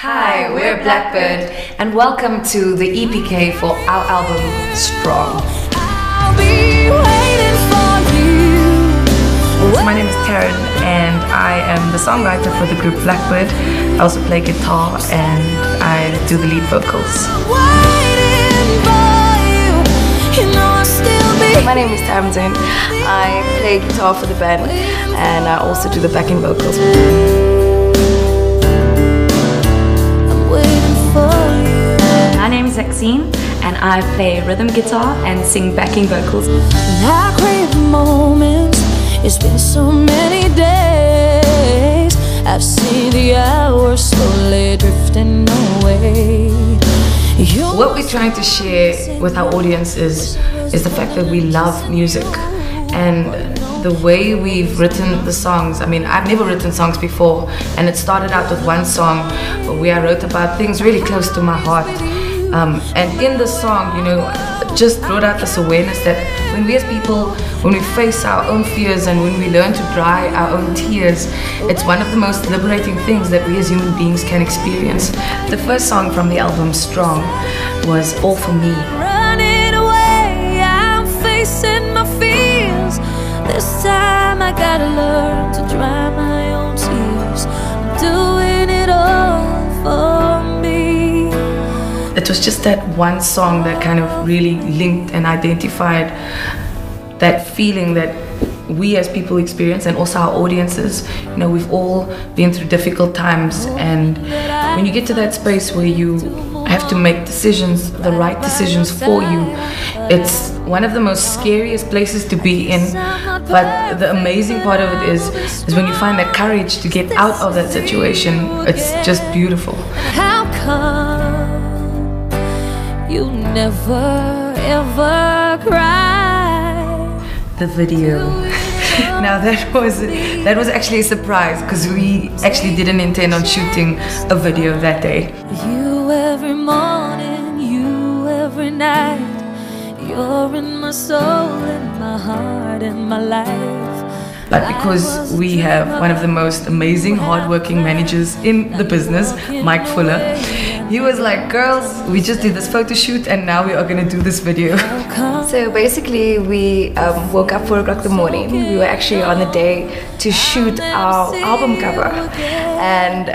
Hi, we're BlackByrd and welcome to the EPK for our album Strong. I'll be waiting for you. So my name is Taryn and I am the songwriter for the group BlackByrd. I also play guitar and I do the lead vocals. Waiting for you. You know I'll still be. My name is Tamsin. I play guitar for the band and I also do the backing vocals. I'm waiting for you. My name is Maxine and I play rhythm guitar and sing backing vocals. And I crave moments. It's been so many days. I've seen the hours slowly drifting away. What we're trying to share with our audience is the fact that we love music and the way we've written the songs. I mean, I've never written songs before, and it started out with one song where I wrote about things really close to my heart. And in the song, you know, just brought out this awareness that when we as people, when we face our own fears and when we learn to dry our own tears, it's one of the most liberating things that we as human beings can experience. The first song from the album, Strong, was All For Me. Running away, I'm facing my fears. This time I gotta learn to dry my own tears. I'm doing it all for me. It was just that one song that kind of really linked and identified that feeling that we as people experience, and also our audiences. You know, we've all been through difficult times, and when you get to that space where you have to make decisions, the right decisions for you, it's one of the most scariest places to be in. But the amazing part of it is when you find that courage to get out of that situation. It's just beautiful. How come you never ever cry? The video. Now that was actually a surprise because we actually didn't intend on shooting a video that day. You every morning, you every night. You're in my soul, in my heart, in my life. But because we have one of the most amazing, hardworking managers in the business, Mike Fuller, he was like, girls, we just did this photo shoot and now we are going to do this video. So basically we woke up 4 o'clock in the morning. We were actually on the day to shoot our album cover, and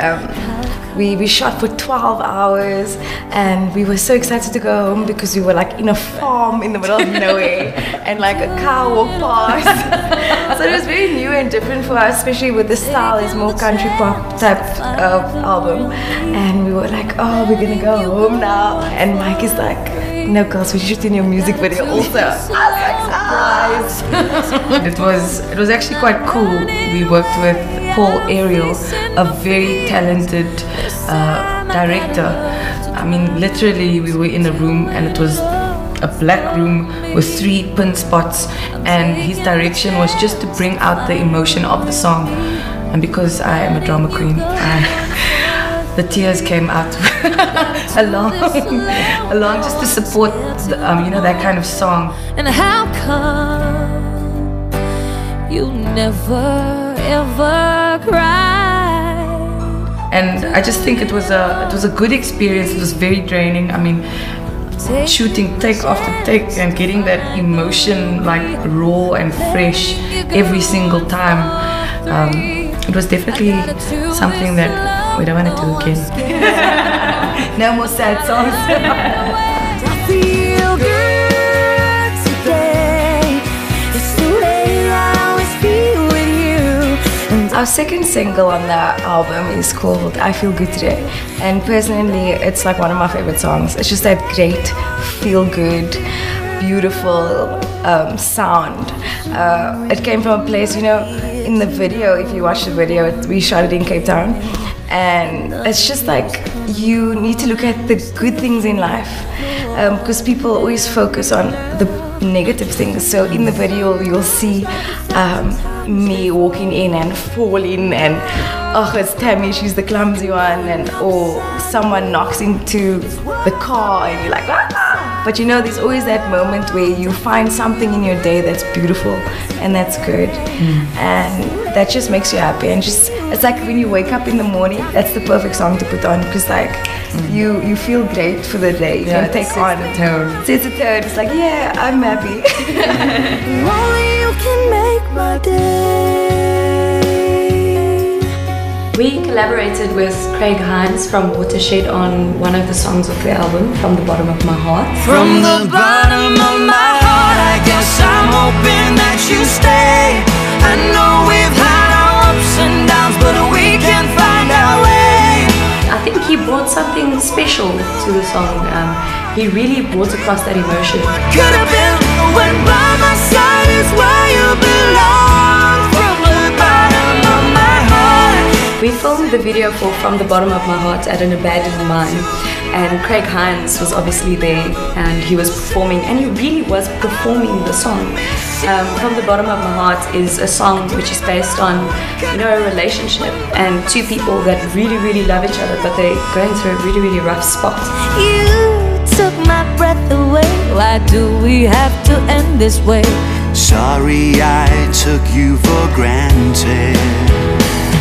we shot for 12 hours and we were so excited to go home because we were like in a farm in the middle of nowhere and like a car walked past. So it was very new and different for us, especially with the style is more country pop type of album, and we were like, oh, we're gonna go home now, and Mike is like, no girls, we're shooting your music video also. I was like, surprise! It was actually quite cool. We worked with Paul Ariel, a very talented director. I mean, literally we were in a room and it was a black room with 3 pin spots, and his direction was just to bring out the emotion of the song. And because I am a drama queen, the tears came out along just to support the, you know, that kind of song. And how come you never ever cry? And I just think it was a good experience. It was very draining. I mean, shooting take after take and getting that emotion like raw and fresh every single time. It was definitely something that we don't want to do again. No more sad songs. I feel good today. It's the way I always feel with you. Our second single on the album is called I Feel Good Today, and personally it's like one of my favorite songs. It's just that great feel good, beautiful sound. It came from a place, you know, in the video, if you watch the video, we shot it in Cape Town, and it's just like you need to look at the good things in life, because people always focus on the negative things. So in the video you'll see me walking in and falling, and oh, it's Tammy, she's the clumsy one, and or someone knocks into the car and you're like, ah! But you know, there's always that moment where you find something in your day that's beautiful and that's good, and that just makes you happy, and just It's like when you wake up in the morning, that's the perfect song to put on, because like you feel great for the day. You can take on the tone. Sets the tone. It's like, yeah, I'm happy. Only you can make my day. We collaborated with Craig Hines from Watershed on one of the songs of the album, From the Bottom of My Heart. From the bottom of my heart, I guess I'm hoping that you stay. I know we've had our ups and downs, but we can find our way. I think he brought something special to the song. He really brought across that emotion. Could have been when by my side is where you belong. From the bottom of my heart. We filmed the video for From the Bottom of My Heart at an abandoned mine, and Craig Hines was obviously there, and he was performing, and he really was performing the song. From the Bottom of My Heart is a song which is based on, you know, a relationship and two people that really, really love each other, but they're going through a really, really rough spot. You took my breath away. Why do we have to end this way? Sorry I took you for granted.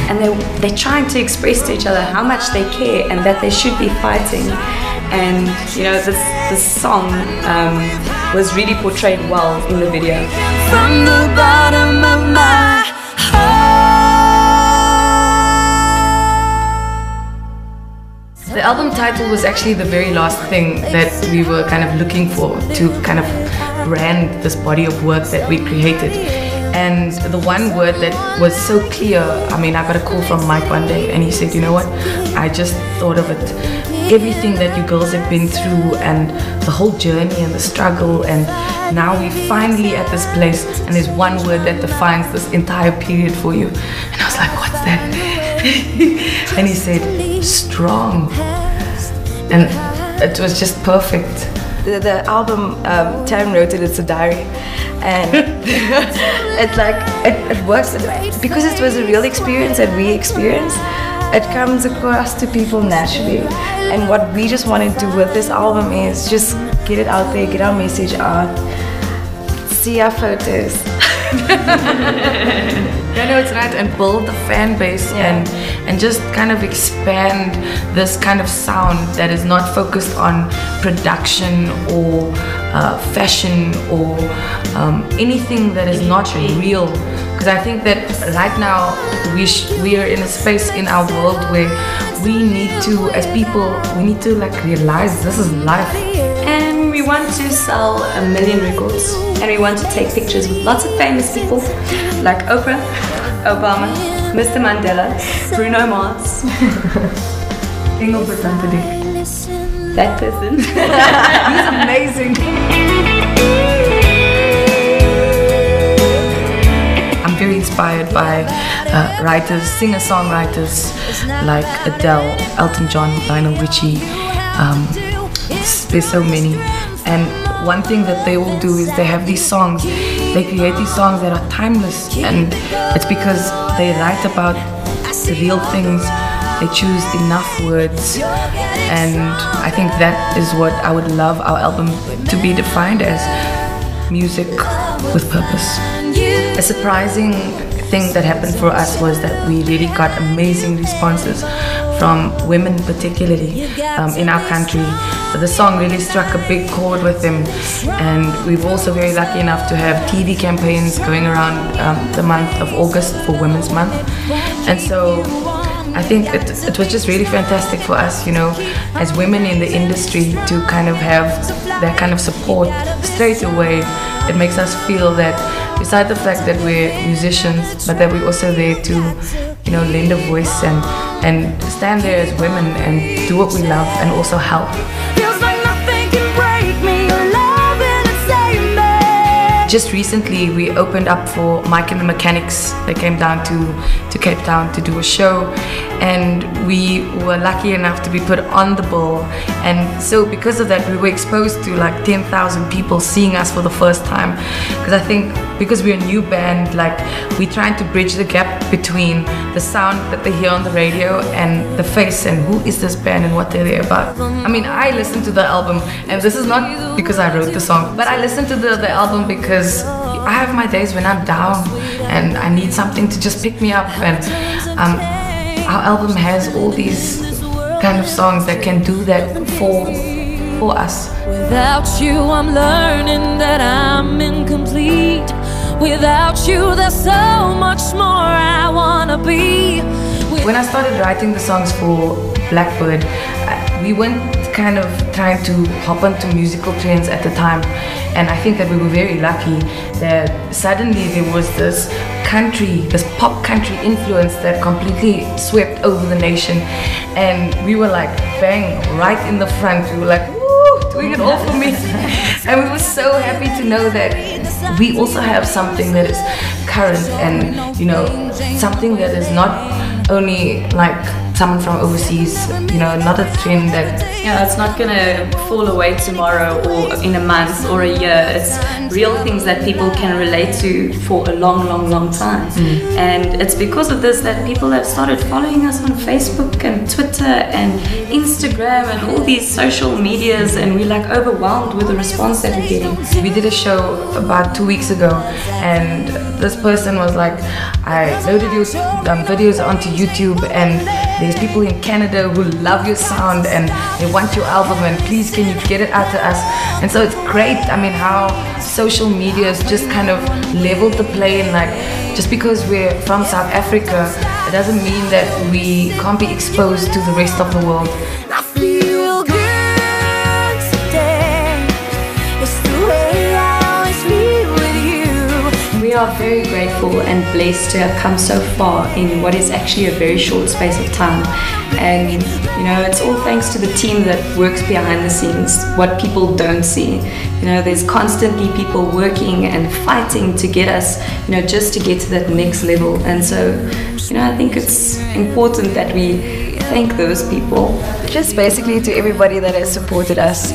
And they're trying to express to each other how much they care and that they should be fighting. And you know, this song was really portrayed well in the video. From the bottom of my heart. The album title was actually the very last thing that we were kind of looking for to kind of brand this body of work that we created. And the one word that was so clear, I mean, I got a call from Mike one day and he said, you know what, I just thought of it. Everything that you girls have been through and the whole journey and the struggle, and now we're finally at this place and there's one word that defines this entire period for you. And I was like, what's that? And he said, strong. And it was just perfect. The album, Tam wrote it, it's a diary, and it's like, it works, because it was a real experience that we experienced, it comes across to people naturally. And what we just want to do with this album is just get it out there, get our message out, see our photos. Yeah, no, it's right, and build the fan base, and just kind of expand this kind of sound that is not focused on production or fashion or anything that is not real. Because I think that right now we are in a space in our world where we need to, as people, we need to like realize this is life. And we want to sell 1 million records, and we want to take pictures with lots of famous people like Oprah, Obama, Mr. Mandela, Bruno Mars, Engelbert Humperdinck. that person. He's amazing. I'm very inspired by writers, singer-songwriters like Adele, Elton John, Lionel Richie. There's so many, and one thing that they all do is they have these songs, they create these songs that are timeless, and it's because they write about the real things, they choose enough words, and I think that is what I would love our album to be defined as: music with purpose. A surprising thing that happened for us was that we really got amazing responses from women, particularly in our country. The song really struck a big chord with them, and we're also very lucky enough to have TV campaigns going around the month of August for Women's Month. And so I think it was just really fantastic for us, you know, as women in the industry, to kind of have that kind of support straight away. It makes us feel that besides the fact that we're musicians, but that we're also there to, you know, lend a voice and stand there as women and do what we love and also help. Feels like nothing can break me. Your love and it saved me. Just recently we opened up for Mike and the Mechanics. They came down to Cape Town to do a show, and we were lucky enough to be put on the bill. And so because of that, we were exposed to like 10,000 people seeing us for the first time. Because I think because we're a new band, like we're trying to bridge the gap between the sound that they hear on the radio and the face and who is this band and what they're there about. I mean, I listened to the album, and this is not because I wrote the song, but I listened to the album because I have my days when I'm down and I need something to just pick me up, and our album has all these kind of songs that can do that for us. Without you, I'm learning that I'm incomplete. Without you, there's so much more I wanna be. When I started writing the songs for BlackByrd, we weren't kind of trying to hop onto musical trends at the time, and I think that we were very lucky that suddenly there was this pop country influence that completely swept over the nation, and we were like bang, right in the front. We were like, woo, doing it all for me. And we were so happy to know that we also have something that is current and, you know, something that is not only like someone from overseas, you know, not a trend that... Yeah, it's not gonna fall away tomorrow or in a month or a year. It's real things that people can relate to for a long, long, long time. And it's because of this that people have started following us on Facebook and Twitter and Instagram and all these social medias, and we're like overwhelmed with the response that we're getting. We did a show about 2 weeks ago, and this person was like, I loaded your videos onto YouTube, and there's people in Canada who love your sound and they want your album, and please can you get it out to us? And so it's great, I mean, how social media has just kind of leveled the playing. Like, just because we're from South Africa, it doesn't mean that we can't be exposed to the rest of the world. I feel good today. It's the way I always feel with you. We are very grateful and blessed to have come so far in what is actually a very short space of time. And you know, it's all thanks to the team that works behind the scenes, what people don't see. You know, there's constantly people working and fighting to get us, you know, just to get to that next level. And so, you know, I think it's important that we thank those people. Just basically to everybody that has supported us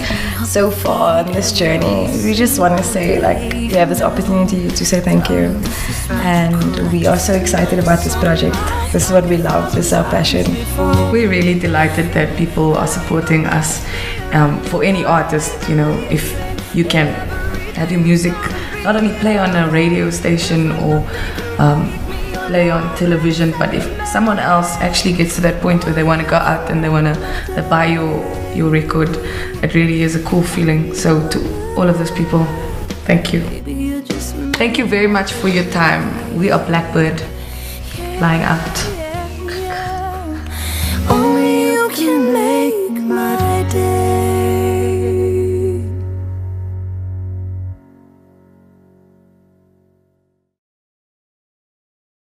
so far on this journey, we just want to say, like, we have this opportunity to say thank you, and we are so excited about this project. This is what we love, this is our passion. We're really delighted that people are supporting us. For any artist, you know, if you can have your music not only play on a radio station or play on television, but if someone else actually gets to that point where they want to go out and they want to buy your record, it really is a cool feeling. So to all of those people, thank you. Thank you very much for your time. We are BlackByrd, flying out. Only